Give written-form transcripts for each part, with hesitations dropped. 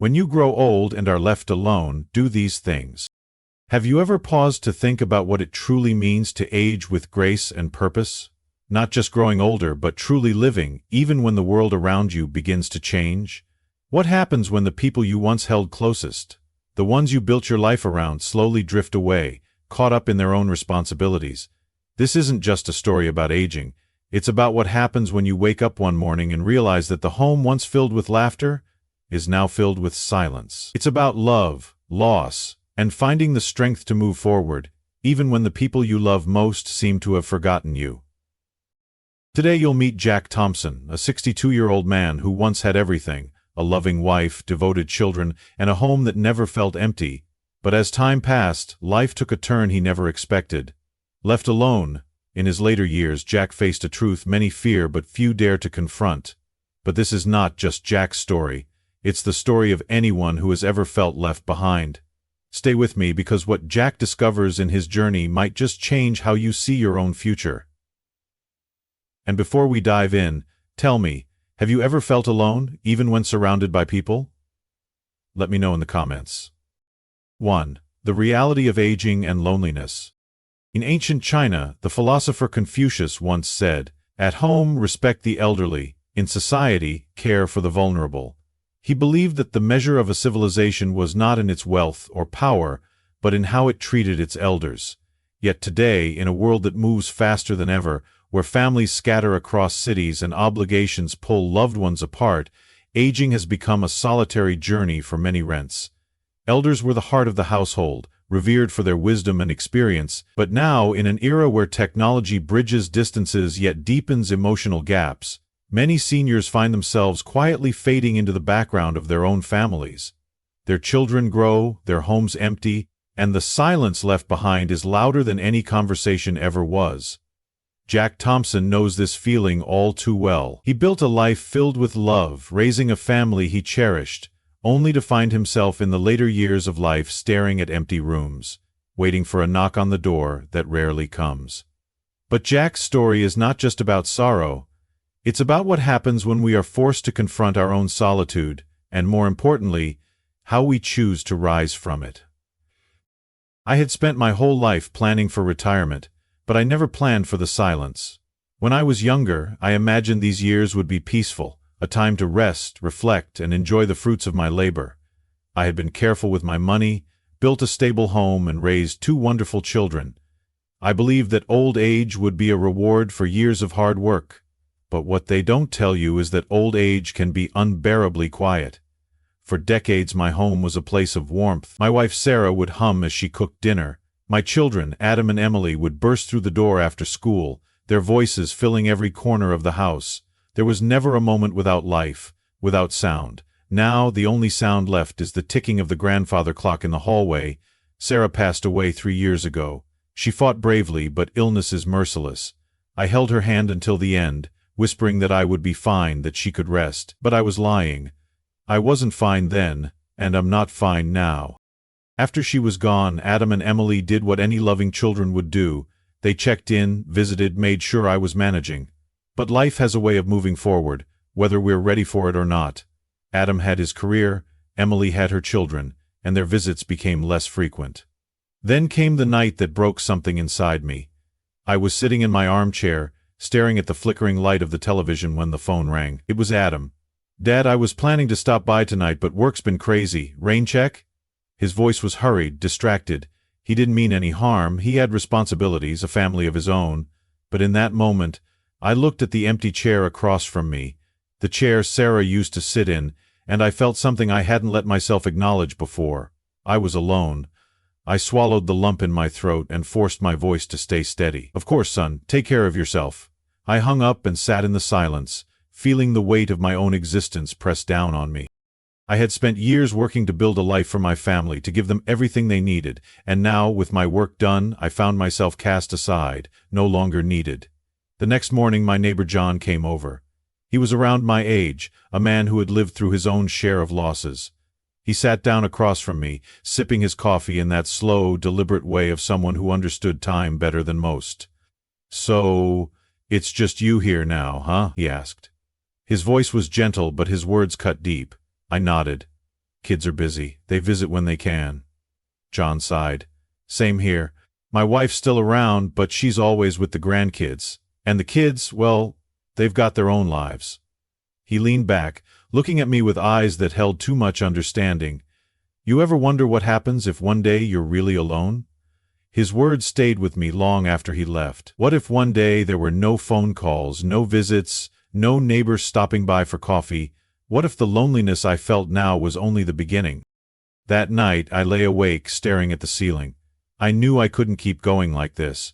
When you grow old and are left alone, do these things. Have you ever paused to think about what it truly means to age with grace and purpose? Not just growing older, but truly living, even when the world around you begins to change? What happens when the people you once held closest, the ones you built your life around, slowly drift away, caught up in their own responsibilities? This isn't just a story about aging. It's about what happens when you wake up one morning and realize that the home once filled with laughter is now filled with silence. It's about love, loss, and finding the strength to move forward, even when the people you love most seem to have forgotten you. Today you'll meet Jack Thompson, a 62-year-old man who once had everything: a loving wife, devoted children, and a home that never felt empty. But as time passed, life took a turn he never expected. Left alone, in his later years, Jack faced a truth many fear but few dare to confront. But this is not just Jack's story. It's the story of anyone who has ever felt left behind. Stay with me, because what Jack discovers in his journey might just change how you see your own future. And before we dive in, tell me, have you ever felt alone, even when surrounded by people? Let me know in the comments. 1. The reality of aging and loneliness. In ancient China, the philosopher Confucius once said, "At home, respect the elderly; in society, care for the vulnerable." He believed that the measure of a civilization was not in its wealth or power, but in how it treated its elders. Yet today, in a world that moves faster than ever, where families scatter across cities and obligations pull loved ones apart, aging has become a solitary journey for many rents. Elders were the heart of the household, revered for their wisdom and experience, but now, in an era where technology bridges distances yet deepens emotional gaps, many seniors find themselves quietly fading into the background of their own families. Their children grow, their homes empty, and the silence left behind is louder than any conversation ever was. Jack Thompson knows this feeling all too well. He built a life filled with love, raising a family he cherished, only to find himself in the later years of life staring at empty rooms, waiting for a knock on the door that rarely comes. But Jack's story is not just about sorrow. It's about what happens when we are forced to confront our own solitude, and more importantly, how we choose to rise from it. I had spent my whole life planning for retirement, but I never planned for the silence. When I was younger, I imagined these years would be peaceful, a time to rest, reflect, and enjoy the fruits of my labor. I had been careful with my money, built a stable home, and raised 2 wonderful children. I believed that old age would be a reward for years of hard work. But what they don't tell you is that old age can be unbearably quiet. For decades my home was a place of warmth. My wife Sarah would hum as she cooked dinner. My children, Adam and Emily, would burst through the door after school, their voices filling every corner of the house. There was never a moment without life, without sound. Now, the only sound left is the ticking of the grandfather clock in the hallway. Sarah passed away 3 years ago. She fought bravely, but illness is merciless. I held her hand until the end, whispering that I would be fine, that she could rest. But I was lying. I wasn't fine then, and I'm not fine now. After she was gone, Adam and Emily did what any loving children would do. They checked in, visited, made sure I was managing. But life has a way of moving forward, whether we're ready for it or not. Adam had his career, Emily had her children, and their visits became less frequent. Then came the night that broke something inside me. I was sitting in my armchair, staring at the flickering light of the television when the phone rang. It was Adam. "Dad, I was planning to stop by tonight, but work's been crazy. Rain check?" His voice was hurried, distracted. He didn't mean any harm. He had responsibilities, a family of his own. But in that moment, I looked at the empty chair across from me, the chair Sarah used to sit in, and I felt something I hadn't let myself acknowledge before. I was alone. I swallowed the lump in my throat and forced my voice to stay steady. "Of course, son. Take care of yourself." I hung up and sat in the silence, feeling the weight of my own existence press down on me. I had spent years working to build a life for my family, to give them everything they needed, and now, with my work done, I found myself cast aside, no longer needed. The next morning my neighbor John came over. He was around my age, a man who had lived through his own share of losses. He sat down across from me, sipping his coffee in that slow, deliberate way of someone who understood time better than most. "So, it's just you here now, huh?" he asked. His voice was gentle, but his words cut deep. I nodded. Kids are busy. They visit when they can. John sighed. Same here. My wife's still around, but she's always with the grandkids. And the kids, well, they've got their own lives. He leaned back, looking at me with eyes that held too much understanding. You ever wonder what happens if one day you're really alone? His words stayed with me long after he left. What if one day there were no phone calls, no visits, no neighbors stopping by for coffee? What if the loneliness I felt now was only the beginning? That night I lay awake, staring at the ceiling. I knew I couldn't keep going like this.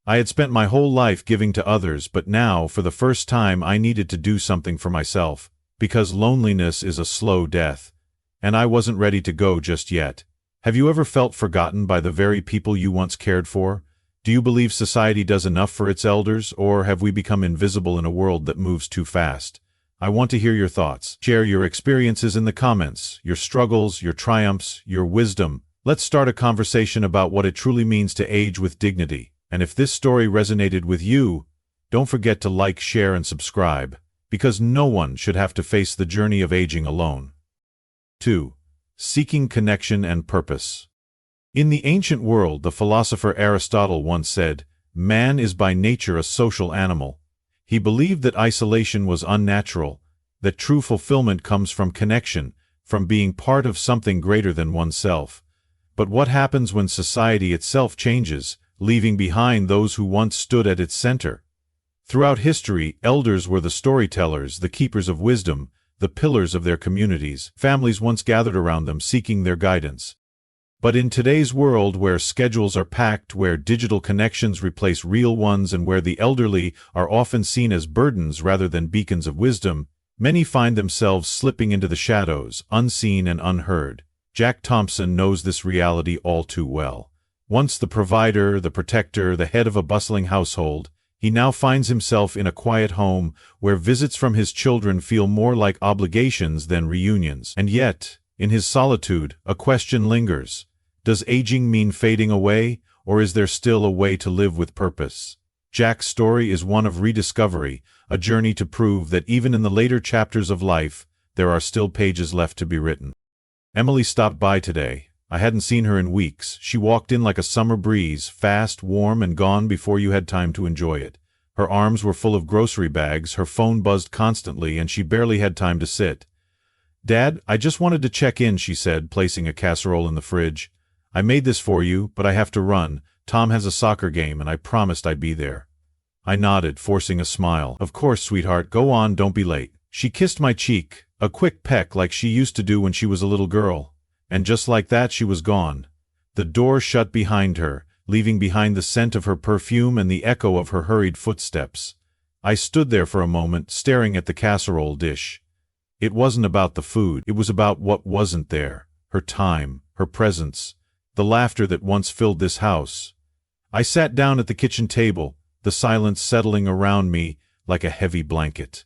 I had spent my whole life giving to others, but now, for the first time, I needed to do something for myself, because loneliness is a slow death. And I wasn't ready to go just yet. Have you ever felt forgotten by the very people you once cared for? Do you believe society does enough for its elders, or have we become invisible in a world that moves too fast? I want to hear your thoughts. Share your experiences in the comments, your struggles, your triumphs, your wisdom. Let's start a conversation about what it truly means to age with dignity. And if this story resonated with you, don't forget to like, share, and subscribe, because no one should have to face the journey of aging alone. 2. Seeking connection and purpose. In the ancient world, the philosopher Aristotle once said, "Man is by nature a social animal." He believed that isolation was unnatural, that true fulfillment comes from connection, from being part of something greater than oneself. But what happens when society itself changes, leaving behind those who once stood at its center? Throughout history, elders were the storytellers, the keepers of wisdom, the pillars of their communities. Families once gathered around them, seeking their guidance. But in today's world, where schedules are packed, where digital connections replace real ones, and where the elderly are often seen as burdens rather than beacons of wisdom, many find themselves slipping into the shadows, unseen and unheard. Jack Thompson knows this reality all too well. Once the provider, the protector, the head of a bustling household, he now finds himself in a quiet home where visits from his children feel more like obligations than reunions. And yet, in his solitude, a question lingers. Does aging mean fading away, or is there still a way to live with purpose? Jack's story is one of rediscovery, a journey to prove that even in the later chapters of life, there are still pages left to be written. Emily stopped by today. I hadn't seen her in weeks. She walked in like a summer breeze, fast, warm, and gone before you had time to enjoy it. Her arms were full of grocery bags, her phone buzzed constantly, and she barely had time to sit. "Dad, I just wanted to check in," she said, placing a casserole in the fridge. "I made this for you, but I have to run. Tom has a soccer game, and I promised I'd be there." I nodded, forcing a smile. "Of course, sweetheart, go on, don't be late." She kissed my cheek, a quick peck like she used to do when she was a little girl. And just like that, she was gone. The door shut behind her, leaving behind the scent of her perfume and the echo of her hurried footsteps. I stood there for a moment, staring at the casserole dish. It wasn't about the food, it was about what wasn't there. Her time, her presence, the laughter that once filled this house. I sat down at the kitchen table, the silence settling around me like a heavy blanket.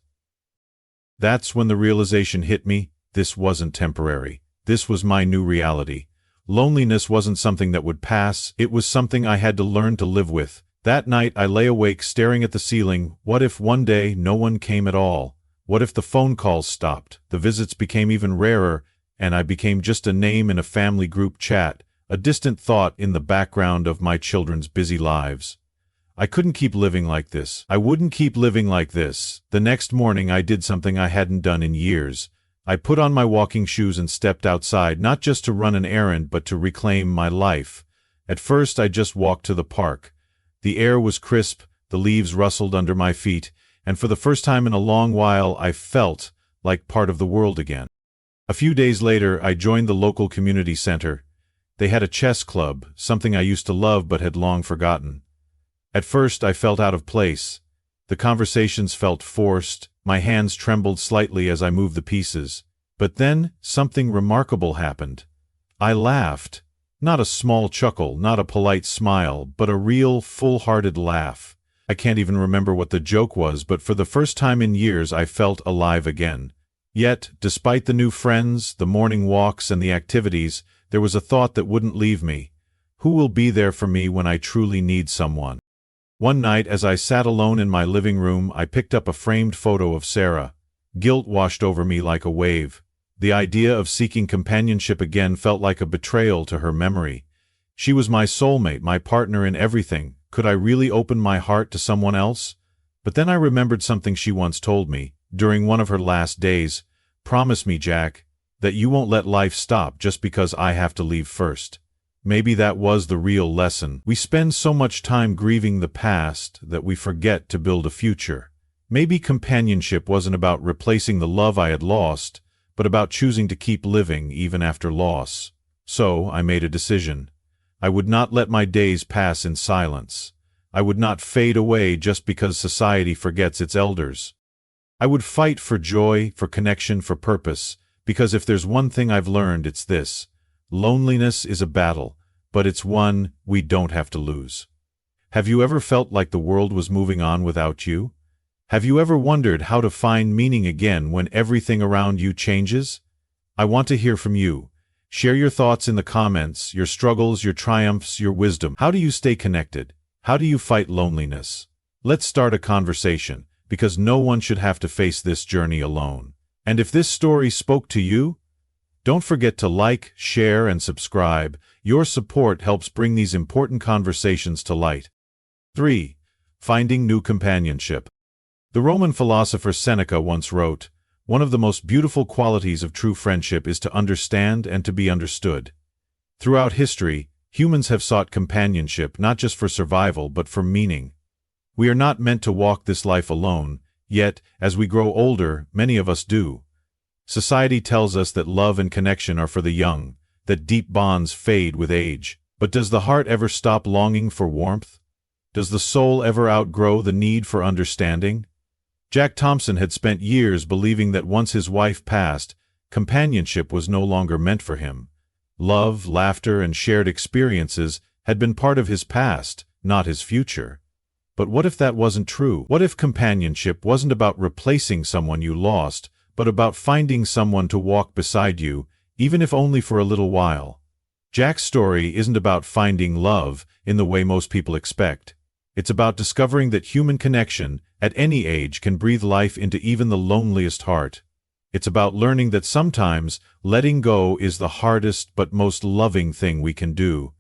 That's when the realization hit me: this wasn't temporary. This was my new reality. Loneliness wasn't something that would pass, it was something I had to learn to live with. That night I lay awake staring at the ceiling. What if one day no one came at all? What if the phone calls stopped, the visits became even rarer, and I became just a name in a family group chat, a distant thought in the background of my children's busy lives? I couldn't keep living like this. I wouldn't keep living like this. The next morning I did something I hadn't done in years. I put on my walking shoes and stepped outside, not just to run an errand, but to reclaim my life. At first I just walked to the park. The air was crisp, the leaves rustled under my feet, and for the first time in a long while I felt like part of the world again. A few days later I joined the local community center. They had a chess club, something I used to love but had long forgotten. At first I felt out of place. The conversations felt forced, my hands trembled slightly as I moved the pieces. But then, something remarkable happened. I laughed. Not a small chuckle, not a polite smile, but a real, full-hearted laugh. I can't even remember what the joke was, but for the first time in years I felt alive again. Yet, despite the new friends, the morning walks, and the activities, there was a thought that wouldn't leave me. Who will be there for me when I truly need someone? One night, as I sat alone in my living room, I picked up a framed photo of Sarah. Guilt washed over me like a wave. The idea of seeking companionship again felt like a betrayal to her memory. She was my soulmate, my partner in everything. Could I really open my heart to someone else? But then I remembered something she once told me, during one of her last days. "Promise me, Jack, that you won't let life stop just because I have to leave first." Maybe that was the real lesson. We spend so much time grieving the past that we forget to build a future. Maybe companionship wasn't about replacing the love I had lost, but about choosing to keep living even after loss. So I made a decision. I would not let my days pass in silence. I would not fade away just because society forgets its elders. I would fight for joy, for connection, for purpose, because if there's one thing I've learned, it's this: loneliness is a battle, but it's one we don't have to lose. Have you ever felt like the world was moving on without you? Have you ever wondered how to find meaning again when everything around you changes? I want to hear from you. Share your thoughts in the comments, your struggles, your triumphs, your wisdom. How do you stay connected? How do you fight loneliness? Let's start a conversation, because no one should have to face this journey alone. And if this story spoke to you, don't forget to like, share, and subscribe. Your support helps bring these important conversations to light. 3. Finding new companionship. The Roman philosopher Seneca once wrote, "One of the most beautiful qualities of true friendship is to understand and to be understood." Throughout history, humans have sought companionship not just for survival but for meaning. We are not meant to walk this life alone, yet, as we grow older, many of us do. Society tells us that love and connection are for the young, that deep bonds fade with age. But does the heart ever stop longing for warmth? Does the soul ever outgrow the need for understanding? Jack Thompson had spent years believing that once his wife passed, companionship was no longer meant for him. Love, laughter, and shared experiences had been part of his past, not his future. But what if that wasn't true? What if companionship wasn't about replacing someone you lost, but about finding someone to walk beside you, even if only for a little while? Jack's story isn't about finding love in the way most people expect. It's about discovering that human connection, at any age, can breathe life into even the loneliest heart. It's about learning that sometimes letting go is the hardest but most loving thing we can do.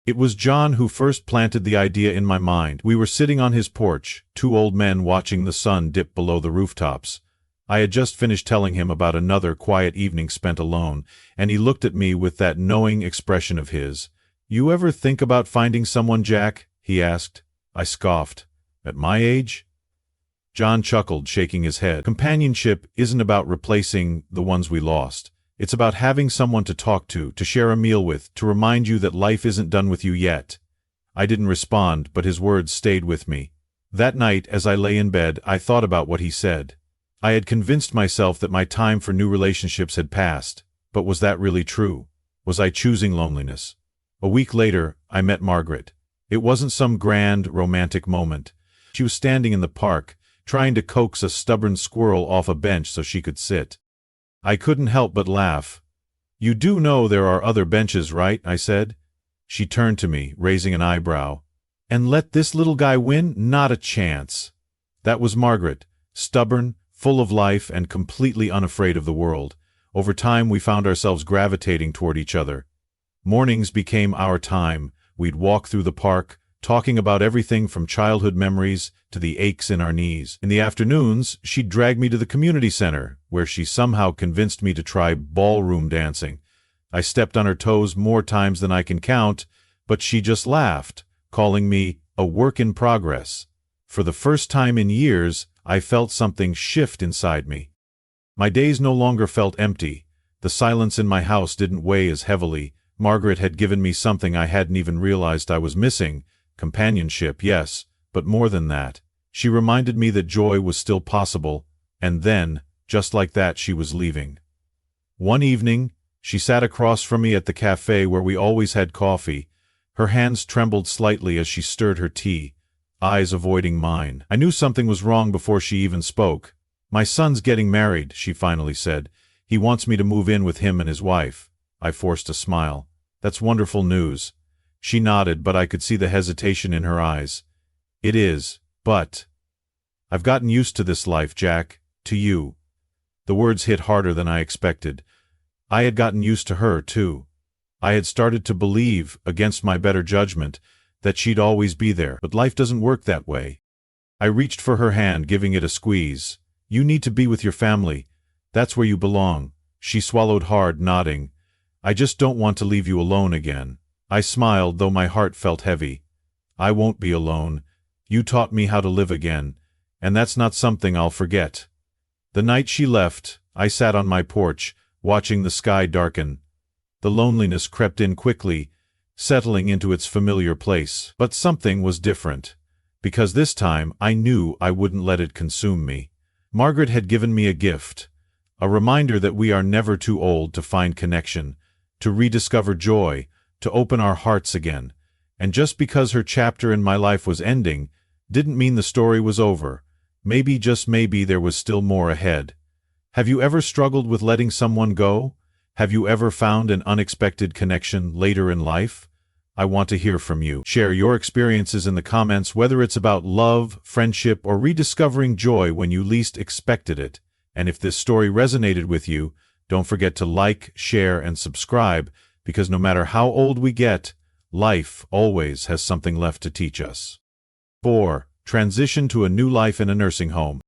It was John who first planted the idea in my mind. We were sitting on his porch, two old men watching the sun dip below the rooftops. I had just finished telling him about another quiet evening spent alone, and he looked at me with that knowing expression of his. "You ever think about finding someone, Jack?" he asked. I scoffed. "At my age?" John chuckled, shaking his head. "Companionship isn't about replacing the ones we lost. It's about having someone to talk to share a meal with, to remind you that life isn't done with you yet." I didn't respond, but his words stayed with me. That night, as I lay in bed, I thought about what he said. I had convinced myself that my time for new relationships had passed, but was that really true? Was I choosing loneliness? A week later, I met Margaret. It wasn't some grand, romantic moment. She was standing in the park, trying to coax a stubborn squirrel off a bench so she could sit. I couldn't help but laugh. "You do know there are other benches, right?" I said. She turned to me, raising an eyebrow. "And let this little guy win? Not a chance." That was Margaret, stubborn, full of life, and completely unafraid of the world. Over time, we found ourselves gravitating toward each other. Mornings became our time. We'd walk through the park, talking about everything from childhood memories to the aches in our knees. In the afternoons, she'd drag me to the community center, where she somehow convinced me to try ballroom dancing. I stepped on her toes more times than I can count, but she just laughed, calling me a work in progress. For the first time in years, I felt something shift inside me. My days no longer felt empty. The silence in my house didn't weigh as heavily. Margaret had given me something I hadn't even realized I was missing. Companionship, yes, but more than that. She reminded me that joy was still possible, and then, just like that, she was leaving. One evening, she sat across from me at the cafe where we always had coffee. Her hands trembled slightly as she stirred her tea, eyes avoiding mine. I knew something was wrong before she even spoke. "My son's getting married," she finally said. "He wants me to move in with him and his wife." I forced a smile. "That's wonderful news." She nodded, but I could see the hesitation in her eyes. "It is, but I've gotten used to this life, Jack, to you." The words hit harder than I expected. I had gotten used to her, too. I had started to believe, against my better judgment, that she'd always be there. But life doesn't work that way. I reached for her hand, giving it a squeeze. "You need to be with your family. That's where you belong." She swallowed hard, nodding. "I just don't want to leave you alone again." I smiled, though my heart felt heavy. "I won't be alone. You taught me how to live again, and that's not something I'll forget." The night she left, I sat on my porch, watching the sky darken. The loneliness crept in quickly, settling into its familiar place. But something was different, because this time I knew I wouldn't let it consume me. Margaret had given me a gift, a reminder that we are never too old to find connection, to rediscover joy, to open our hearts again. And just because her chapter in my life was ending, didn't mean the story was over. Maybe, just maybe, there was still more ahead. Have you ever struggled with letting someone go? Have you ever found an unexpected connection later in life? I want to hear from you. Share your experiences in the comments, whether it's about love, friendship, or rediscovering joy when you least expected it. And if this story resonated with you, don't forget to like, share, and subscribe, because no matter how old we get, life always has something left to teach us. 4. Transition to a new life in a nursing home.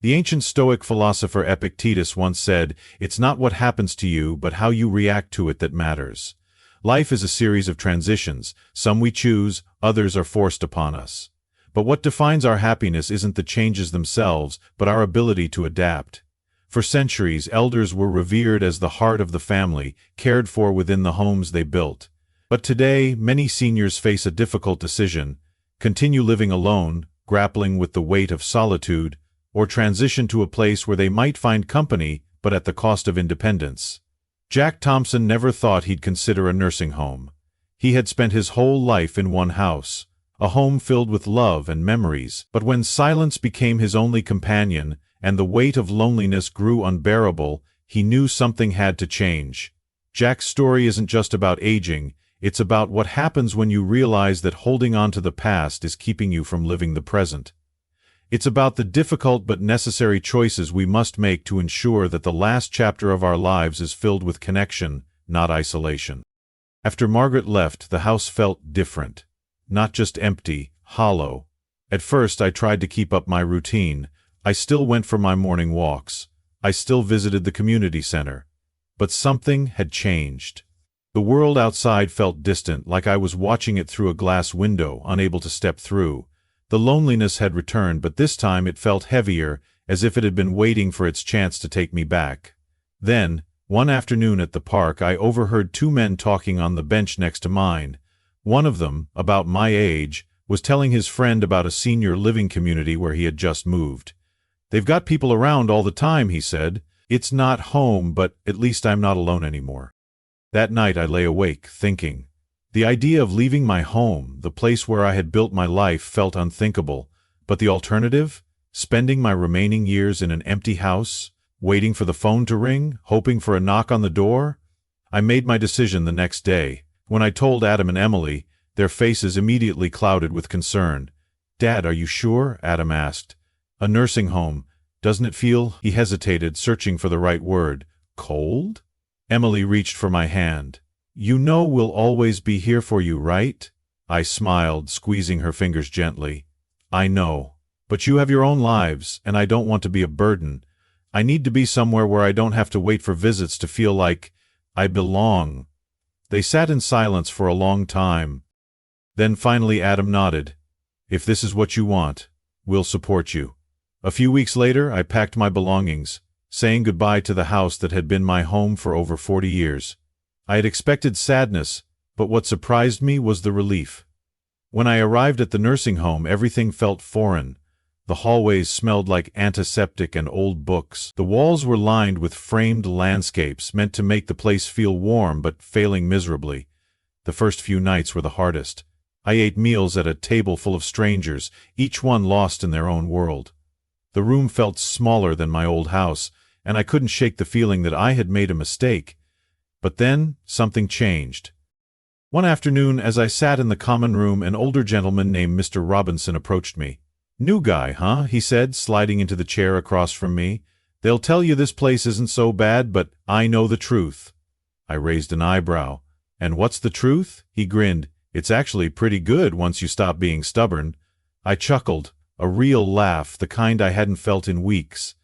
The ancient Stoic philosopher Epictetus once said, "It's not what happens to you, but how you react to it that matters." Life is a series of transitions. Some we choose, others are forced upon us. But what defines our happiness isn't the changes themselves, but our ability to adapt. For centuries, elders were revered as the heart of the family, cared for within the homes they built. But today, many seniors face a difficult decision: continue living alone, grappling with the weight of solitude, or transition to a place where they might find company, but at the cost of independence. Jack Thompson never thought he'd consider a nursing home. He had spent his whole life in one house, a home filled with love and memories. But when silence became his only companion, and the weight of loneliness grew unbearable, he knew something had to change. Jack's story isn't just about aging, it's about what happens when you realize that holding on to the past is keeping you from living the present. It's about the difficult but necessary choices we must make to ensure that the last chapter of our lives is filled with connection, not isolation. After Margaret left, the house felt different. Not just empty, hollow. At first I tried to keep up my routine. I still went for my morning walks. I still visited the community center. But something had changed. The world outside felt distant, like I was watching it through a glass window, unable to step through. The loneliness had returned, but this time it felt heavier, as if it had been waiting for its chance to take me back. Then, one afternoon at the park, I overheard two men talking on the bench next to mine. One of them, about my age, was telling his friend about a senior living community where he had just moved. "They've got people around all the time," he said. "It's not home, but at least I'm not alone anymore." That night I lay awake, thinking. The idea of leaving my home, the place where I had built my life, felt unthinkable. But the alternative? Spending my remaining years in an empty house, waiting for the phone to ring, hoping for a knock on the door? I made my decision the next day. When I told Adam and Emily, their faces immediately clouded with concern. "Dad, are you sure?" Adam asked. "A nursing home. Doesn't it feel—" He hesitated, searching for the right word. "Cold?" Emily reached for my hand. "You know we'll always be here for you, right?" I smiled, squeezing her fingers gently. "I know. But you have your own lives, and I don't want to be a burden. I need to be somewhere where I don't have to wait for visits to feel like I belong." They sat in silence for a long time. Then finally Adam nodded. "If this is what you want, we'll support you." A few weeks later, I packed my belongings, saying goodbye to the house that had been my home for over 40 years. I had expected sadness, but what surprised me was the relief. When I arrived at the nursing home, everything felt foreign. The hallways smelled like antiseptic and old books. The walls were lined with framed landscapes, meant to make the place feel warm, but failing miserably. The first few nights were the hardest. I ate meals at a table full of strangers, each one lost in their own world. The room felt smaller than my old house, and I couldn't shake the feeling that I had made a mistake. But then, something changed. One afternoon, as I sat in the common room, an older gentleman named Mr. Robinson approached me. "New guy, huh?" he said, sliding into the chair across from me. "They'll tell you this place isn't so bad, but I know the truth." I raised an eyebrow. And what's the truth? He grinned. It's actually pretty good once you stop being stubborn. I chuckled, a real laugh, the kind I hadn't felt in weeks.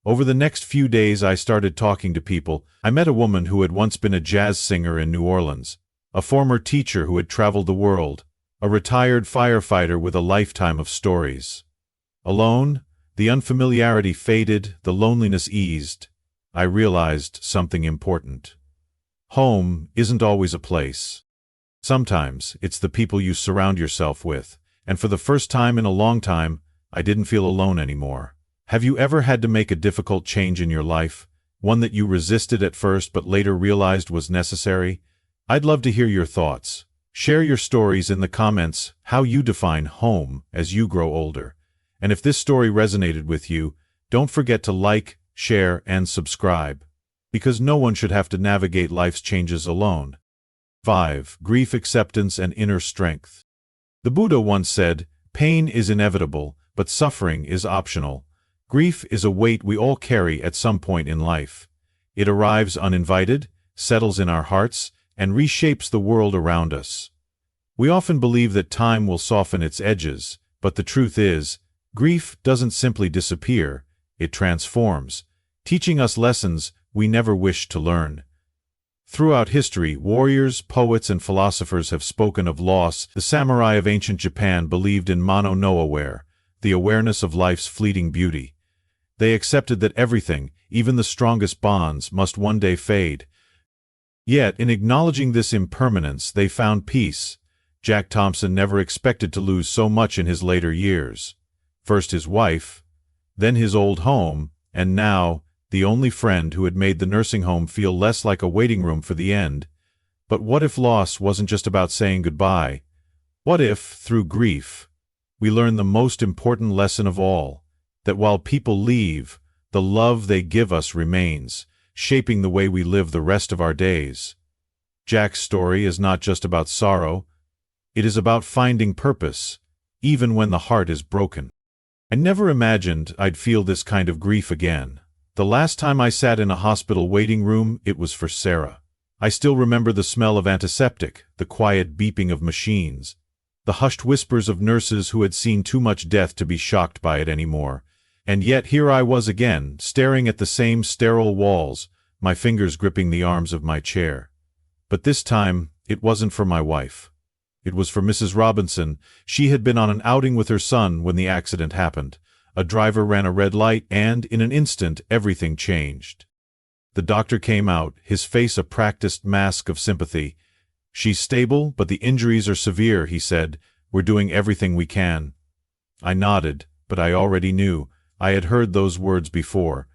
Over the next few days I started talking to people. I met a woman who had once been a jazz singer in New Orleans, a former teacher who had traveled the world, a retired firefighter with a lifetime of stories. Alone, the unfamiliarity faded, the loneliness eased. I realized something important. Home isn't always a place. Sometimes it's the people you surround yourself with, and for the first time in a long time, I didn't feel alone anymore. Have you ever had to make a difficult change in your life, one that you resisted at first but later realized was necessary? I'd love to hear your thoughts. Share your stories in the comments, how you define home as you grow older. And if this story resonated with you, don't forget to like, share, and subscribe, because no one should have to navigate life's changes alone. 5. Grief acceptance and inner strength. The Buddha once said, "Pain is inevitable, but suffering is optional." Grief is a weight we all carry at some point in life. It arrives uninvited, settles in our hearts, and reshapes the world around us. We often believe that time will soften its edges, but the truth is, grief doesn't simply disappear, it transforms, teaching us lessons we never wished to learn. Throughout history, warriors, poets, and philosophers have spoken of loss. The samurai of ancient Japan believed in mono no aware, the awareness of life's fleeting beauty. They accepted that everything, even the strongest bonds, must one day fade. Yet, in acknowledging this impermanence, they found peace. Jack Thompson never expected to lose so much in his later years. First his wife, then his old home, and now, the only friend who had made the nursing home feel less like a waiting room for the end. But what if loss wasn't just about saying goodbye? What if, through grief, we learn the most important lesson of all, that while people leave, the love they give us remains, shaping the way we live the rest of our days? Jack's story is not just about sorrow, it is about finding purpose, even when the heart is broken. I never imagined I'd feel this kind of grief again. The last time I sat in a hospital waiting room, it was for Sarah. I still remember the smell of antiseptic, the quiet beeping of machines, the hushed whispers of nurses who had seen too much death to be shocked by it anymore. And yet here I was again, staring at the same sterile walls, my fingers gripping the arms of my chair. But this time, it wasn't for my wife. It was for Mrs. Robinson. She had been on an outing with her son when the accident happened. A driver ran a red light, and, in an instant, everything changed. The doctor came out, his face a practiced mask of sympathy. "She's stable, but the injuries are severe," he said. "We're doing everything we can." I nodded, but I already knew. I had heard those words before.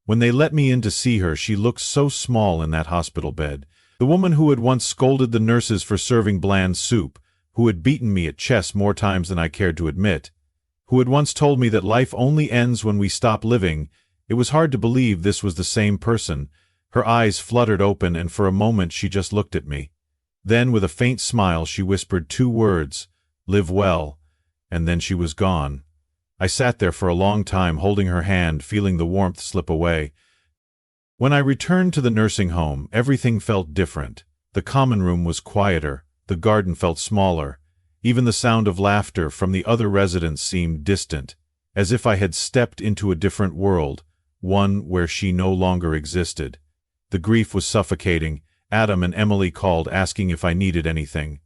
When they let me in to see her, she looked so small in that hospital bed. The woman who had once scolded the nurses for serving bland soup, who had beaten me at chess more times than I cared to admit, who had once told me that life only ends when we stop living, it was hard to believe this was the same person. Her eyes fluttered open, and for a moment she just looked at me. Then, with a faint smile, she whispered 2 words, "Live well," and then she was gone. I sat there for a long time, holding her hand, feeling the warmth slip away. When I returned to the nursing home, everything felt different. The common room was quieter, the garden felt smaller. Even the sound of laughter from the other residents seemed distant, as if I had stepped into a different world, one where she no longer existed. The grief was suffocating. Adam and Emily called, asking if I needed anything.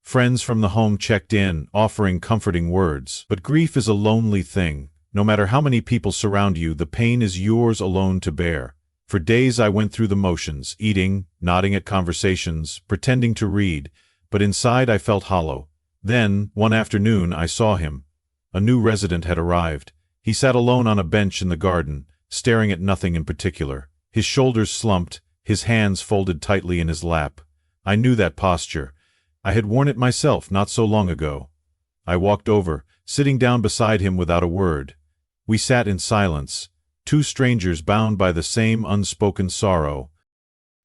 Friends from the home checked in, offering comforting words. But grief is a lonely thing. No matter how many people surround you, the pain is yours alone to bear. For days I went through the motions, eating, nodding at conversations, pretending to read, but inside I felt hollow. Then, one afternoon, I saw him. A new resident had arrived. He sat alone on a bench in the garden, staring at nothing in particular. His shoulders slumped, his hands folded tightly in his lap. I knew that posture. I had worn it myself not so long ago. I walked over, sitting down beside him without a word. We sat in silence, 2 strangers bound by the same unspoken sorrow.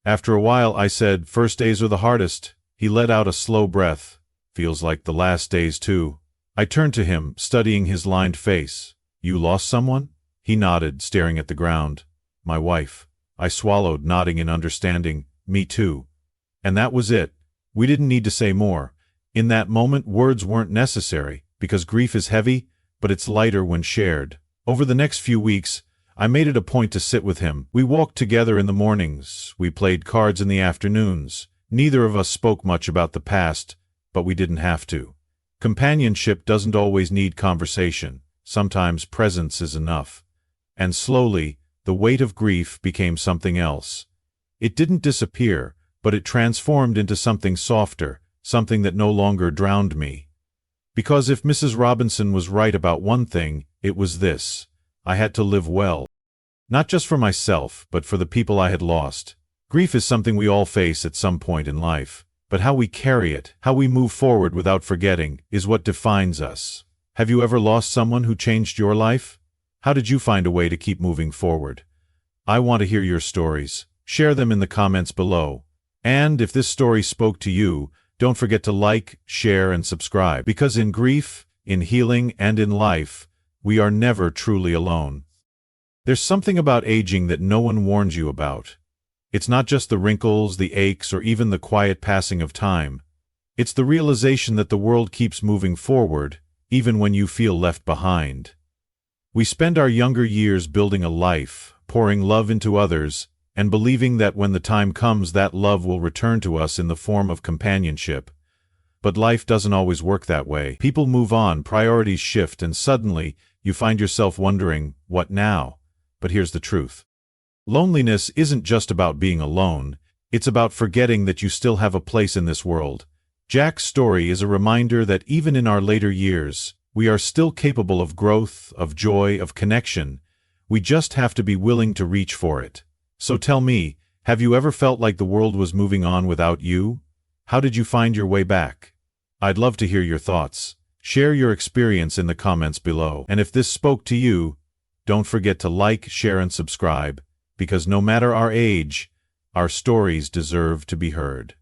After a while I said, "First days are the hardest." He let out a slow breath. "Feels like the last days too." I turned to him, studying his lined face. "You lost someone?" He nodded, staring at the ground. "My wife." I swallowed, nodding in understanding. me too. And that was it. We didn't need to say more. In that moment, words weren't necessary, because grief is heavy, but it's lighter when shared. Over the next few weeks, I made it a point to sit with him. We walked together in the mornings. We played cards in the afternoons. Neither of us spoke much about the past, but we didn't have to. Companionship doesn't always need conversation. Sometimes presence is enough. And slowly, the weight of grief became something else. It didn't disappear, but it transformed into something softer, something that no longer drowned me. Because if Mrs. Robinson was right about one thing, it was this: I had to live well. Not just for myself, but for the people I had lost. Grief is something we all face at some point in life. But how we carry it, how we move forward without forgetting, is what defines us. Have you ever lost someone who changed your life? How did you find a way to keep moving forward? I want to hear your stories. Share them in the comments below. And if this story spoke to you, don't forget to like, share, and subscribe. Because in grief, in healing, and in life, we are never truly alone. There's something about aging that no one warns you about. It's not just the wrinkles, the aches, or even the quiet passing of time. It's the realization that the world keeps moving forward, even when you feel left behind. We spend our younger years building a life, pouring love into others, and believing that when the time comes that love will return to us in the form of companionship. But life doesn't always work that way. People move on, priorities shift, and suddenly, you find yourself wondering, what now? But here's the truth. Loneliness isn't just about being alone, it's about forgetting that you still have a place in this world. Jack's story is a reminder that even in our later years, we are still capable of growth, of joy, of connection. We just have to be willing to reach for it. So tell me, have you ever felt like the world was moving on without you? How did you find your way back? I'd love to hear your thoughts. Share your experience in the comments below. And if this spoke to you, don't forget to like, share, and subscribe, because no matter our age, our stories deserve to be heard.